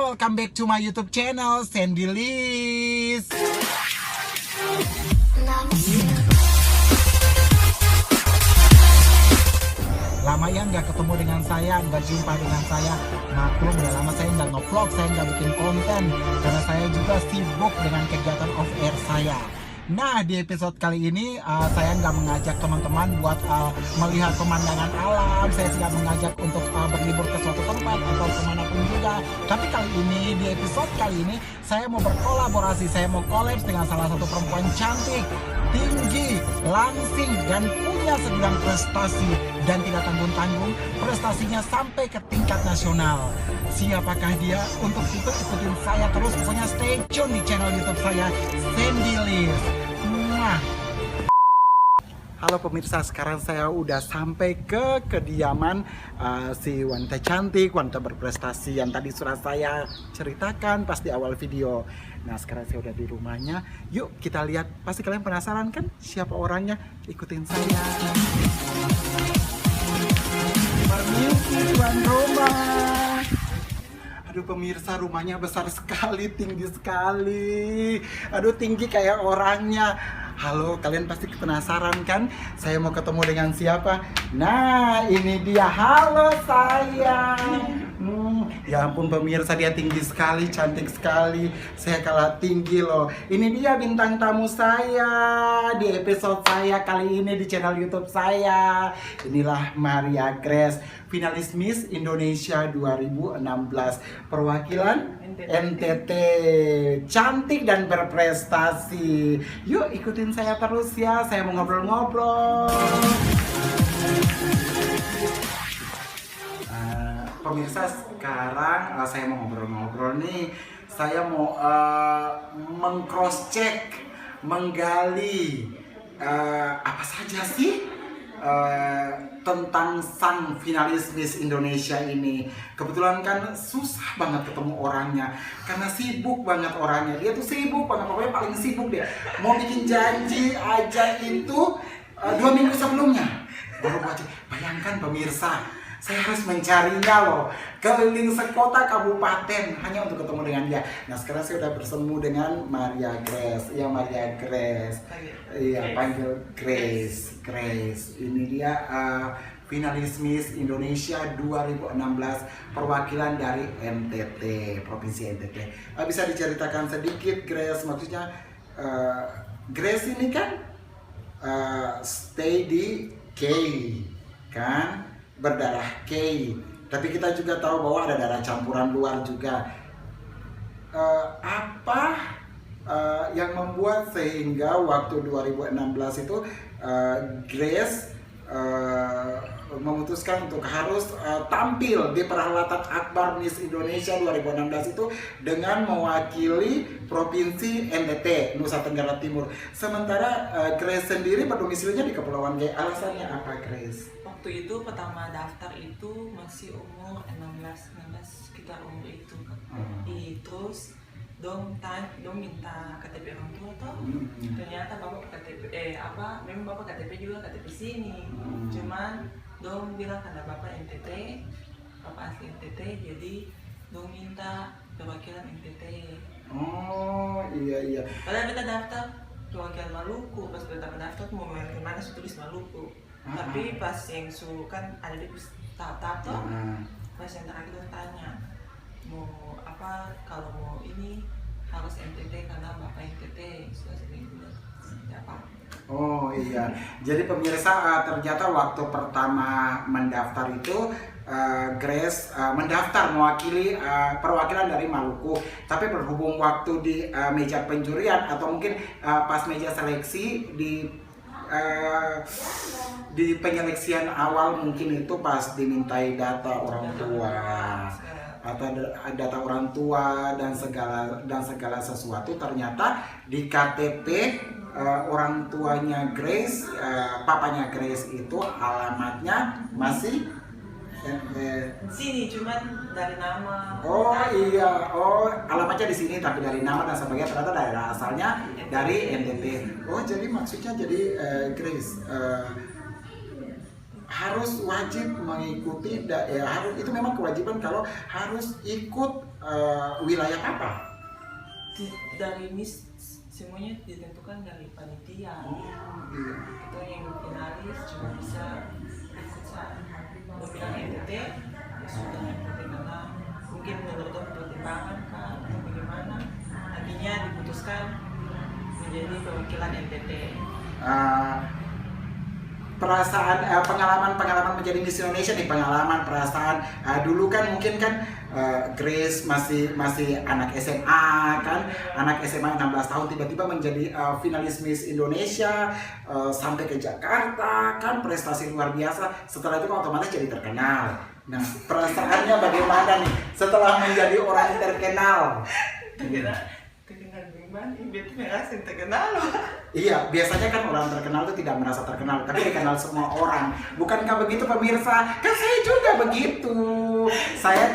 welcome back to my YouTube channel, Sandy Liz. Lama ya nggak ketemu dengan saya, nggak jumpa dengan saya. Maklum udah lama saya nggak nge-vlog, saya nggak bikin konten karena saya juga sibuk dengan kegiatan off air saya. Nah, di episode kali ini saya nggak mengajak teman-teman buat melihat pemandangan alam. Saya tidak mengajak untuk berlibur ke suatu tempat atau kemanapun juga. Tapi kali ini, di episode kali ini, saya mau berkolaborasi. Saya mau collab dengan salah satu perempuan cantik, tinggi, langsing, dan punya segudang prestasi. Dan tidak tanggung-tanggung, prestasinya sampai ke tingkat nasional. Siapakah dia? Untuk itu ikutin saya terus. Pokoknya stay tune di channel YouTube saya, Sandy Liz. Halo pemirsa, sekarang saya udah sampai ke kediaman si wanita cantik, wanita berprestasi yang tadi sudah saya ceritakan pas di awal video. Nah, sekarang saya udah di rumahnya. Yuk kita lihat. Pasti kalian penasaran kan siapa orangnya? Ikutin saya. Permisi tuan rumah. Aduh pemirsa, rumahnya besar sekali, tinggi sekali. Aduh, tinggi kayak orangnya. Halo, kalian pasti penasaran kan? Saya mau ketemu dengan siapa? Nah, ini dia. Halo sayang. Ya ampun pemirsa, dia tinggi sekali, cantik sekali. Saya kalah tinggi loh. Ini dia bintang tamu saya di episode saya kali ini di channel YouTube saya. Inilah Maria Grace, finalis Miss Indonesia 2016, perwakilan NTT, cantik dan berprestasi. Yuk ikutin saya terus ya, saya mau ngobrol-ngobrol. Pemirsa, sekarang saya mau ngobrol-ngobrol nih. Saya mau meng-cross check, menggali apa saja sih tentang sang finalis Miss Indonesia ini. Kebetulan kan susah banget ketemu orangnya karena sibuk banget orangnya. Dia tuh sibuk banget, pokoknya paling sibuk dia. Mau bikin janji aja itu 2 minggu sebelumnya baru baca. Bayangkan pemirsa, saya harus mencarinya loh, keliling sekota kabupaten hanya untuk ketemu dengan dia. Nah, sekarang saya sudah bersemu dengan Maria Grace. Ya, Maria Grace. Iya, panggil Grace. Grace. Ini dia finalis Miss Indonesia 2016, perwakilan dari NTT, Provinsi NTT. Bisa diceritakan sedikit Grace, maksudnya Grace ini kan stay di K, kan? Berdarah K, tapi kita juga tahu bahwa ada darah campuran luar juga. Apa yang membuat sehingga waktu 2016 itu Grace memutuskan untuk harus tampil di perhelatan Akbar Miss Indonesia 2016 itu dengan mewakili Provinsi NTT, Nusa Tenggara Timur. Sementara Grace sendiri berdomisilinya di Kepulauan G. Alasannya apa, Grace? Waktu itu pertama daftar itu masih umur 16 sekitar umur itu. Terus dong minta KTP orang tua toh. Ternyata bapak KTP memang bapak KTP juga KTP sini. Cuman dong bilang karena bapak NTT, bapak asli NTT, jadi dong minta perwakilan NTT. Oh iya. Padahal kita daftar perwakilan Maluku, pas kita daftar mau ke mana tulis Maluku. Tapi pas yang kan ada di tahap-tahap tuh, pas yang terakhir tanya mau apa, kalau mau ini harus NTT karena bapak NTT sudah sering bilang apa. Oh iya, jadi pemirsa ternyata waktu pertama mendaftar itu Grace mendaftar mewakili perwakilan dari Maluku, tapi berhubung waktu di meja penjurian atau mungkin pas meja seleksi di penyeleksian awal mungkin itu pas dimintai data orang tua atau data orang tua dan segala sesuatu, ternyata di KTP orang tuanya Grace, papanya Grace itu alamatnya masih sini, cuman dari nama. Oh iya, alamatnya di sini tapi dari nama dan sebagainya, ternyata daerah asalnya dari NTT. Oh, jadi maksudnya Grace harus wajib mengikuti harus, itu memang kewajiban kalau harus ikut wilayah apa? Dari MIS semuanya ditentukan dari panitia. Iya. Kita yang finalis cuma bisa ikut saat mau bilang NTT, ya sudah NTT karena mungkin menurut pertimbangan kan atau bagaimana, akhirnya diputuskan menjadi perwakilan NTT. Perasaan pengalaman menjadi Miss Indonesia nih, pengalaman perasaan dulu kan mungkin kan Grace masih anak SMA kan, anak SMA 16 tahun tiba-tiba menjadi finalis Miss Indonesia, sampai ke Jakarta kan, prestasi luar biasa. Setelah itu kan otomatis jadi terkenal. Nah, perasaannya bagaimana nih setelah menjadi orang terkenal? Terkenal gimana? Itu merasa terkenal. Iya, biasanya kan orang terkenal itu tidak merasa terkenal, tapi dikenal semua orang. Bukankah begitu pemirsa? Kan saya juga begitu. Saya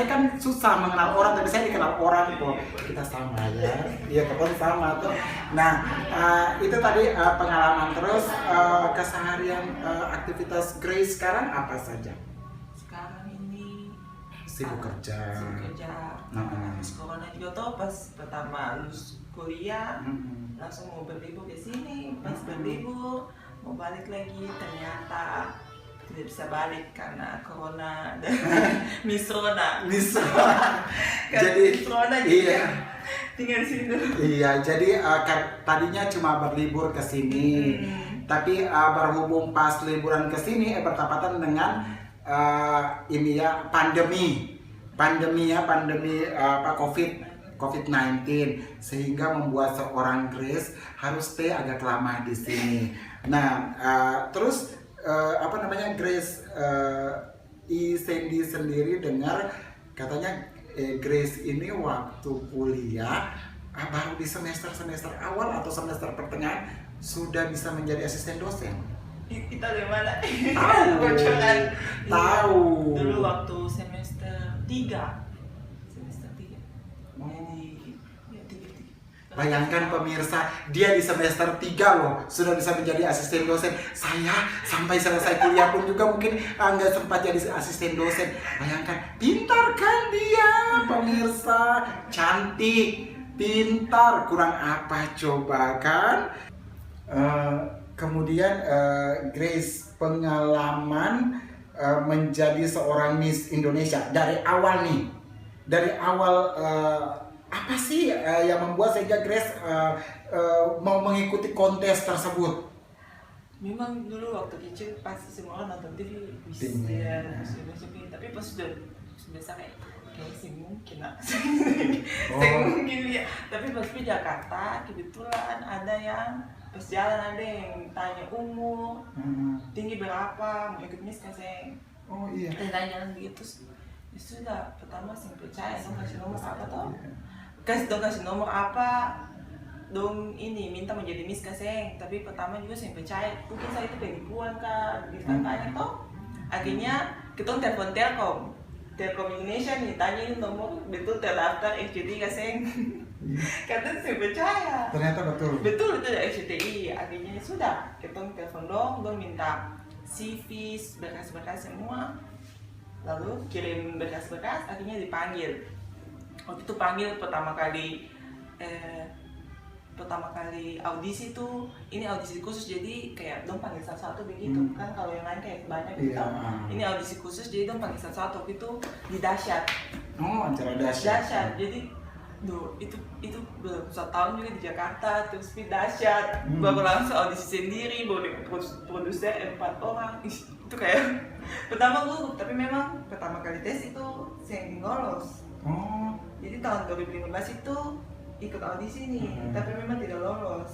kan susah mengenal orang, tapi saya dikenal orang kok. Kita sama ya. Iya, kita sama tuh. Nah, itu tadi pengalaman. Terus keseharian aktivitas Grace sekarang apa saja? Sekarang ini Sibuk kerja. Habis corona juga tuh pas pertama lulus kuliah langsung mau berlibur ke sini. Pas berlibur mau balik lagi ternyata tidak bisa balik karena corona dan misrona. Jadi misrona iya. Tinggal di sini dulu. Iya, jadi tadinya cuma berlibur ke sini, tapi berhubung pas liburan ke sini bertepatan dengan ini ya pandemi COVID-19, sehingga membuat seorang Grace harus stay agak lama di sini. Nah, terus Grace Sandy sendiri dengar katanya Grace ini waktu kuliah baru di semester awal atau semester pertengahan sudah bisa menjadi asisten dosen. Kita dari mana? Tahu. Bocoran. Tahu. Dulu waktu semester 3. Jadi ya 3. Bayangkan pemirsa, dia di semester 3 loh sudah bisa menjadi asisten dosen. Saya sampai selesai kuliah pun juga mungkin nggak sempat jadi asisten dosen. Bayangkan, pintar kan dia pemirsa, cantik, pintar, kurang apa coba kan? Kemudian Grace pengalaman menjadi seorang Miss Indonesia dari awal nih, apa sih yang membuat sehingga Grace mau mengikuti kontes tersebut? Memang dulu waktu kecil pasti semua orang nonton TV bisa, tapi pas sudah besar kayak sih mungkin saya mungkin ya. Tapi pas di Jakarta kebetulan ada yang pas jalan ada yang tanya umur, tinggi berapa, mau ikut Miss kasih. Oh iya. Tanya gitu. Ya sudah, pertama saya percaya dong kasih nomor apa toh? Kasih nomor apa? Dong ini minta menjadi Miss Kaseng, tapi pertama juga saya percaya mungkin saya itu penipuan kan, ditanya toh. Akhirnya kita telepon Telkom Indonesia nih, tanyain nomor betul terdaftar SCTI Kaseng. Karena saya percaya. Ternyata betul. Betul itu dari SCTI. Akhirnya sudah, kita telepon dong minta CV, berkas-berkas semua. Lalu kirim berkas-berkas, akhirnya dipanggil. Waktu itu panggil pertama kali audisi tuh, ini audisi khusus jadi kayak dong panggil satu-satu begitu kan, kalau yang lain kayak banyak gitu. Ini audisi khusus jadi dong panggil satu-satu itu di dahsyat. Oh, acara dahsyat. Jadi itu belum 1 tahun juga di Jakarta, terus di dahsyat baru langsung audisi sendiri, baru produser 4 orang. Itu kayak pertama tapi memang pertama kali tes itu saya lolos. Jadi tahun 2015 itu ikut audisi nih, tapi memang tidak lolos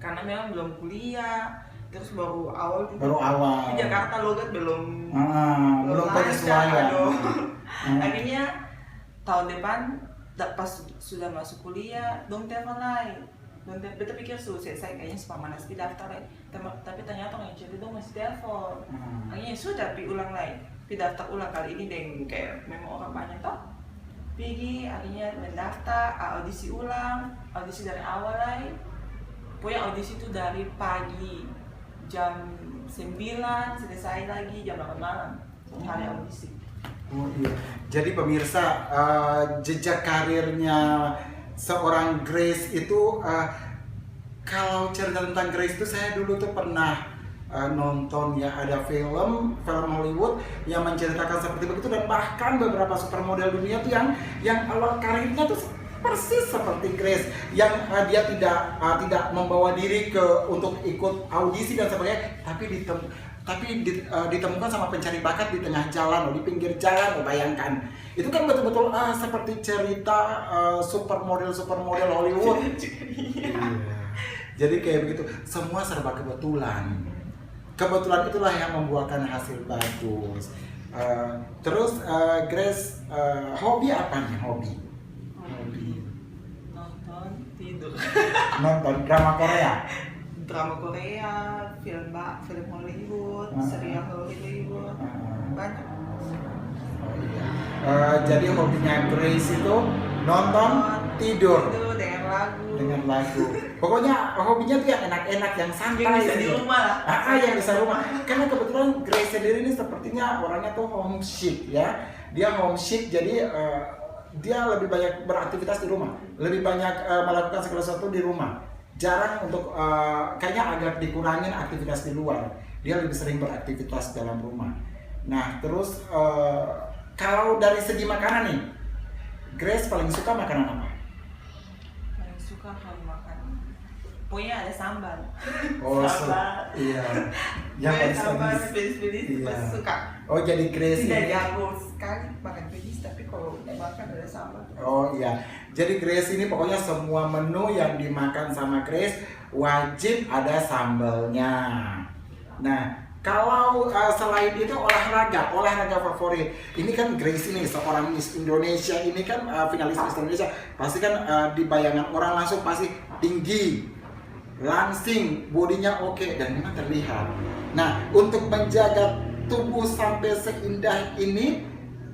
karena memang belum kuliah, terus baru awal di Jakarta logat belum penyesuaian. Akhirnya tahun depan pas sudah masuk kuliah dong telepon lain, betul pikir selesai kayaknya sepamanas di daftar lain, tapi ternyata yang jadi dong masih telepon. Akhirnya sudah ulang lagi, daftar ulang kali ini deng kayak memang orang banyak toh. Pergi, akhirnya mendaftar, audisi ulang, audisi dari awal lagi. Pokoknya audisi itu dari pagi jam 9 selesai lagi jam 8 malam. Hari audisi. Oh iya. Jadi pemirsa, jejak karirnya seorang Grace itu, kalau cerita tentang Grace itu saya dulu tuh pernah nonton ya, ada film Hollywood yang menceritakan seperti begitu, dan bahkan beberapa supermodel dunia tuh yang awal karirnya tuh persis seperti Grace, yang dia tidak membawa diri untuk ikut audisi dan sebagainya, tapi ditemukan sama pencari bakat di tengah jalan, di pinggir jalan. Bayangkan, itu kan betul-betul seperti cerita supermodel Hollywood. Iya. Jadi kayak begitu, semua serba kebetulan. Kebetulan itulah yang membuahkan hasil bagus. Terus Grace, hobi apa nih? Hobi Nonton, tidur. nonton drama Korea. Drama Korea, film Hollywood, serial Hollywood, banyak. Oh iya. Jadi hobinya Grace itu nonton, tidur dengan lagu. Pokoknya hobinya tuh yang enak-enak, yang santai. Yang bisa di rumah lah. Yang bisa rumah. Karena kebetulan Grace sendiri ini sepertinya orangnya tuh homesick ya. Dia homesick, jadi dia lebih banyak beraktivitas di rumah, lebih banyak melakukan segala sesuatu di rumah. Jarang untuk kayaknya agak dikurangin aktivitas di luar. Dia lebih sering beraktivitas dalam rumah. Nah, terus kalau dari segi makanan nih, Grace paling suka makanan apa? Paling suka kalau makan, pokoknya ada sambal. Oh, sambal. Iya. Yang sambal pedis-pedis. pedis Iya. pasti suka. Oh, jadi Grace Tidak ini. jago sekali makan pedis, tapi kalau udah makan ada sambal. Oh iya. Jadi Grace ini pokoknya semua menu yang dimakan sama Grace wajib ada sambalnya. Nah, kalau selain itu olahraga favorit. Ini kan Grace ini seorang Miss Indonesia, ini kan finalis Miss Indonesia. Pasti kan di bayangan orang langsung pasti tinggi, langsing, bodinya oke, dan memang terlihat. Nah, untuk menjaga tubuh sampai seindah ini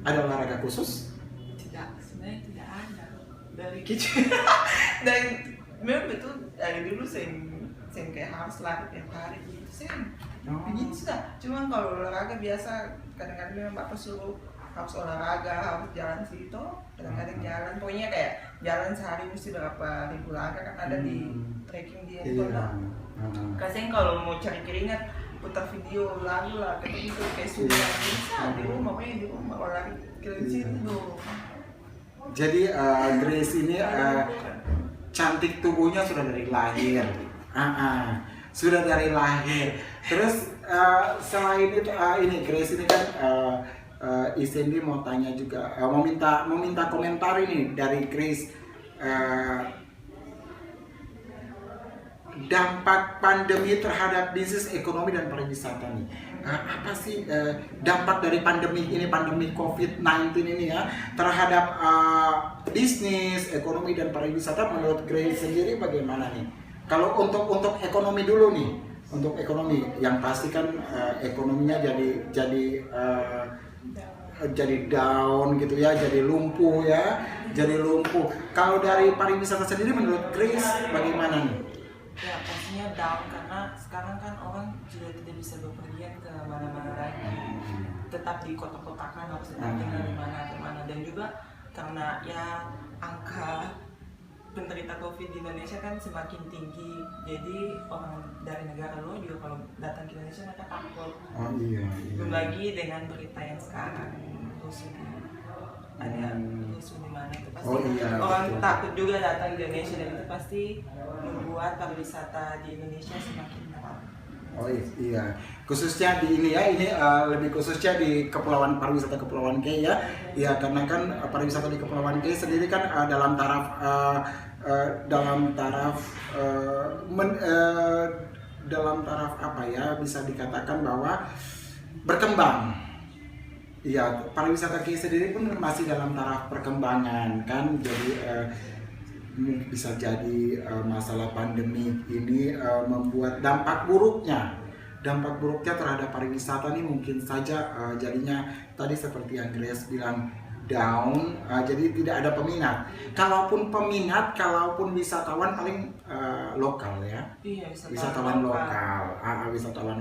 ada olahraga khusus? Sebenarnya tidak ada dari kecil. Dan memang betul dari dulu saya kayak harus lari tiap hari gitu. Saya begini sudah. Cuma kalau olahraga biasa kadang-kadang memang bapak suruh harus olahraga, harus jalan situ, kadang-kadang jalan. Pokoknya kayak jalan sehari mesti berapa ribu langkah, kan ada di trekking di handphone lah. Kadang kalau mau cari keringat putar video lagu lah, kayak gitu kayak sudah bisa di rumah, pokoknya di rumah olahraga keliling situ. Jadi Grace ini cantik tubuhnya sudah dari lahir. Sudah dari lahir. Terus selain itu ini Grace ini kan Isendi mau tanya juga, mau minta komentar ini dari Grace, dampak pandemi terhadap bisnis, ekonomi, dan pariwisata nih. Apa sih dampak dari pandemi COVID-19 ini ya terhadap bisnis, ekonomi, dan pariwisata menurut Grace sendiri bagaimana nih? Kalau untuk ekonomi dulu nih, untuk ekonomi yang pasti kan ekonominya jadi down gitu ya, jadi lumpuh. Kalau dari pariwisata sendiri menurut Grace bagaimana nih? Ya pastinya down, karena sekarang kan orang sudah tidak bisa bepergian ke mana-mana lagi, tetap di kota-kotakan, harus tetap tinggal di mana ke mana. Dan juga karena ya angka penderita COVID di Indonesia kan semakin tinggi, jadi orang dari negara luar juga kalau datang ke Indonesia mereka takut. Oh iya. Belum lagi dengan berita yang sekarang rusuh ada rusuh di mana itu pasti orang betul. takut juga datang ke Indonesia, dan itu pasti membuat pariwisata di Indonesia semakin down. Oh iya, khususnya di ini ya, lebih khususnya di pariwisata Kepulauan K ya. Ya karena kan pariwisata di Kepulauan K sendiri kan dalam taraf apa ya, bisa dikatakan bahwa berkembang. Iya, pariwisata K sendiri pun masih dalam taraf perkembangan kan, jadi bisa jadi masalah pandemi ini membuat dampak buruknya terhadap pariwisata nih mungkin saja jadinya tadi seperti yang Grace bilang down, jadi tidak ada peminat. Kalaupun wisatawan paling lokal ya. Iya, wisatawan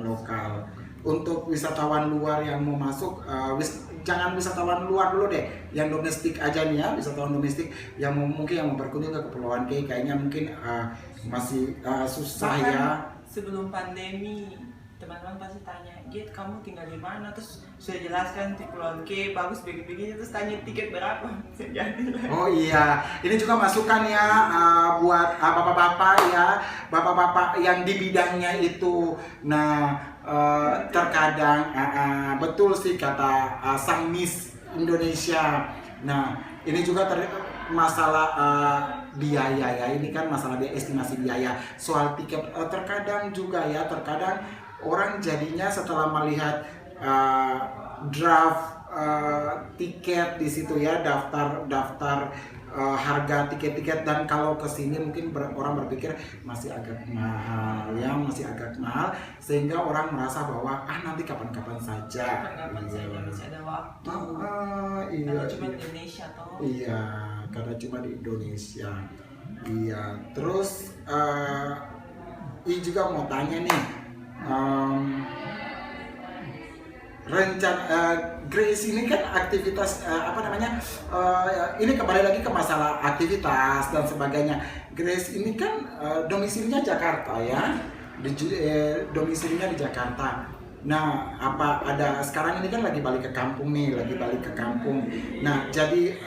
lokal. Untuk wisatawan luar yang mau masuk, jangan wisatawan luar dulu deh, yang domestik aja nih ya, wisatawan domestik yang mungkin yang mau berkunjung ke Kepulauan K kayaknya mungkin masih susah Bahkan ya. sebelum pandemi teman-teman pasti tanya, Git kamu tinggal di mana? Terus sudah jelaskan di Kepulauan K bagus begini-begini, terus tanya tiket berapa? Jadi Oh iya, ini juga masukan ya buat bapak-bapak ya, bapak-bapak yang di bidangnya itu. Nah, terkadang betul sih kata sang Miss Indonesia. Nah, ini juga masalah biaya ya. Ini kan masalah estimasi biaya soal tiket. Terkadang juga ya, terkadang orang jadinya setelah melihat draft tiket di situ ya, daftar harga tiket-tiket, dan kalau kesini mungkin orang berpikir masih agak mahal ya, masih agak mahal, sehingga orang merasa bahwa nanti kapan-kapan saja. kapan saja masih ada waktu. Iya, Karena cuma di Indonesia toh. iya, karena cuma di Indonesia. Iya, terus ini juga mau tanya nih, rencana Grace ini kan aktivitas ini kembali lagi ke masalah aktivitas dan sebagainya. Grace ini kan domisilinya Jakarta ya, domisilinya di Jakarta. Nah, apa ada sekarang ini kan lagi balik ke kampung nih, Nah, jadi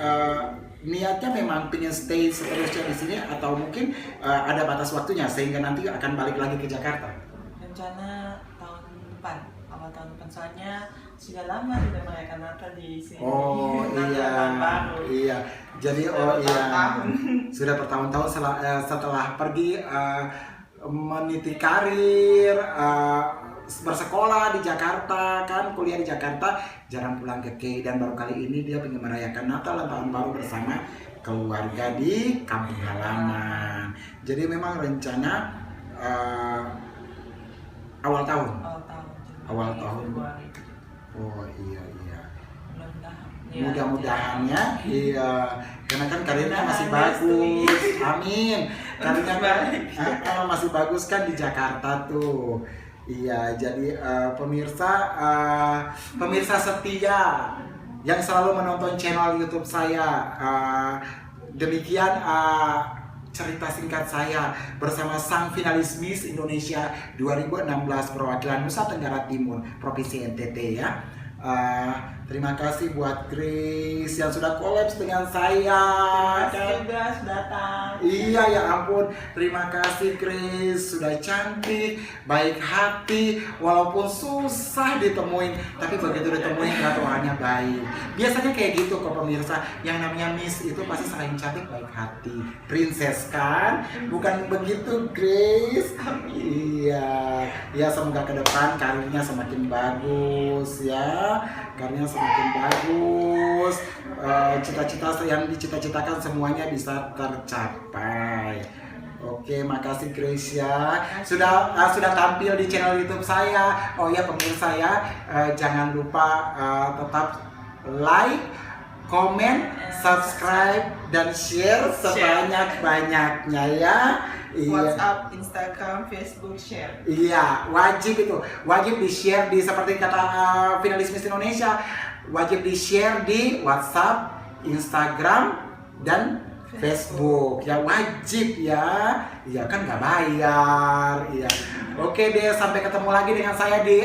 niatnya memang pengen stay seterusnya di sini atau mungkin ada batas waktunya sehingga nanti akan balik lagi ke Jakarta? Rencana tahun depan, awal tahun depan, soalnya sudah lama tidak merayakan Natal di sini. Oh Natal iya, tahun baru. iya. Jadi Bertahun-tahun. sudah bertahun-tahun setelah pergi meniti karir, bersekolah di Jakarta kan, kuliah di Jakarta, jarang pulang ke K, dan baru kali ini dia ingin merayakan Natal dan tahun baru bersama keluarga di kampung halaman. Jadi memang rencana awal tahun. Awal tahun. Februari. Oh iya. Mudah-mudahan. Mudah-mudahan ya, iya, karena kan karirnya masih bagus, amin. Karirnya kan masih bagus kan di Jakarta tuh. Iya, jadi pemirsa setia yang selalu menonton channel YouTube saya, demikian cerita singkat saya bersama sang finalis Miss Indonesia 2016 perwakilan Nusa Tenggara Timur Provinsi NTT ya. Terima kasih buat Grace yang sudah kolaps dengan saya. Juga sudah datang. Iya ya ampun, terima kasih Grace, sudah cantik, baik hati, walaupun susah ditemuin, tapi begitu ditemuin ternyata orangnya baik. Biasanya kayak gitu kok pemirsa, yang namanya Miss itu pasti selain cantik baik hati, princess kan? Bukan begitu Grace? Iya, ya semoga ke depan karirnya semakin bagus ya, karirnya semakin bagus, cita-cita yang dicita-citakan semuanya bisa tercapai. Oke, makasih Grace ya. Sudah tampil di channel YouTube saya. Oh ya pemirsa ya, jangan lupa tetap like, komen, subscribe, dan share sebanyak-banyaknya ya. Iya. WhatsApp, Instagram, Facebook, share. Iya, wajib itu. Wajib di-share di seperti kata finalis Miss Indonesia. Wajib di-share di WhatsApp, Instagram, dan Facebook. Ya wajib ya. Iya kan nggak bayar. Iya. Oke deh, sampai ketemu lagi dengan saya di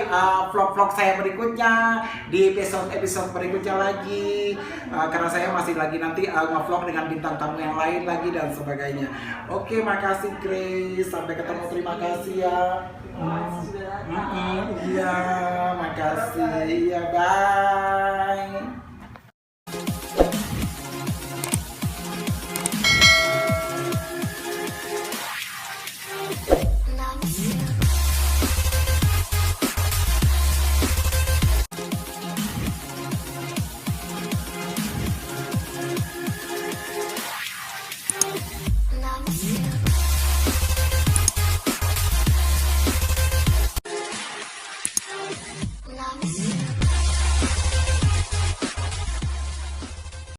vlog-vlog saya berikutnya, di episode berikutnya lagi. Karena saya masih lagi nanti nge-vlog dengan bintang tamu yang lain lagi dan sebagainya. Oke, makasih Grace. Sampai ketemu, terima kasih ya. Sudah datang. Iya, makasih. Iya, bye.